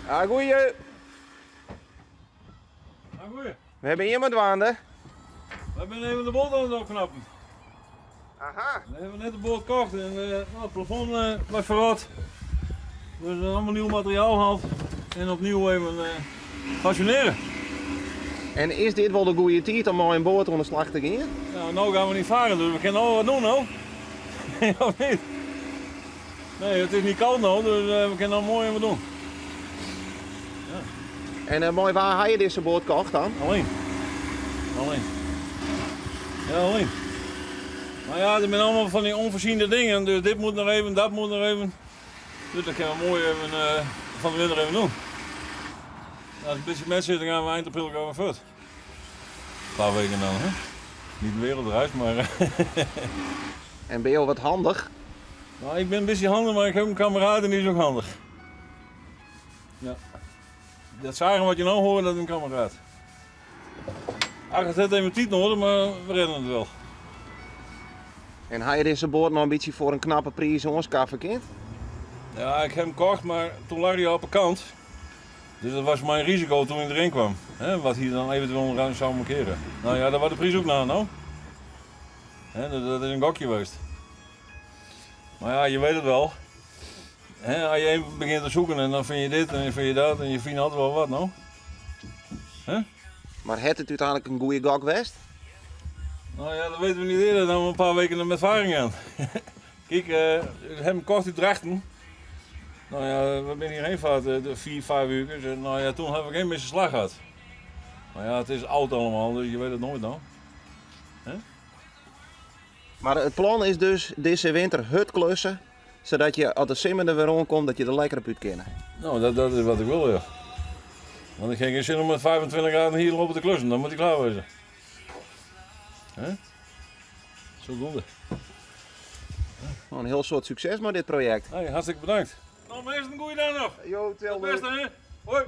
Ah, goeie. Ah, goeie. We hebben iemand waande. We hebben even de boot aan het opknappen. Aha. We hebben net de boot gekocht en het plafond was verrot. Dus allemaal nieuw materiaal gehaald en opnieuw even fascineren. En is dit wel de goede tijd om maar een boot onder slag te gaan? Nou, nou gaan we niet varen, dus we kunnen al wat doen nou. Of niet? Nee, het is niet koud nou, dus we kunnen al mooi wat doen. En mooi, waar heb je deze boot gekocht dan? Alleen. Ja, alleen. Maar ja, er zijn allemaal van die onvoorziene dingen, dus dit moet nog even, dat moet nog even. Dus dat kunnen we mooi even van de winter even doen. Als een beetje mensen zitten, dan gaan we eind april gaan we voort. Een paar weken dan, hè? Niet de wereldreis, maar... En ben je al wat handig? Nou, ik ben een beetje handig, maar ik heb een kameraad en die is ook handig. Ja. Dat zagen wat je nou hoort, dat is een kameraad. Ach, het heeft even tijd nodig, maar we redden het wel. En had je deze boot nog een beetje voor een knappe prijs ons kind? Ja, ik heb hem gekocht, maar toen lag hij op de kant. Dus dat was mijn risico toen hij erin kwam. Hè, wat hij dan eventueel ruim zou markeren. Nou ja, daar was de prijs ook naar nou. Hè, dat is een gokje geweest. Maar ja, je weet het wel. Hè, als je even begint te zoeken en dan vind je dit en dan vind je dat en je vindt altijd wel wat nou. Hè? Maar het het uiteindelijk een goede gok geweest? Nou ja, dat weten we niet eerder dan we een paar weken met varing aan. Kijk, we hebben kort in Drachten. Nou ja, we zijn hierheen gevaard 4, 5 uur. Dus, nou ja, toen hebben we geen misslag gehad. Maar ja, het is oud allemaal, dus je weet het nooit nou. Hè? Maar het plan is dus deze winter hut klussen, zodat je als de simmer er weer rondkomt, dat je er lekker op uit kennen. Nou, dat is wat ik wil, ja. Want ik heb geen zin om met 25 graden hier lopen te klussen, dan moet ik klaar wezen. Hè? Zodoende. Nou, een heel soort succes met dit project. Hey, hartstikke bedankt. Nou, meester, een goeie dag nog. Jo, Het beste, hè? Hoi.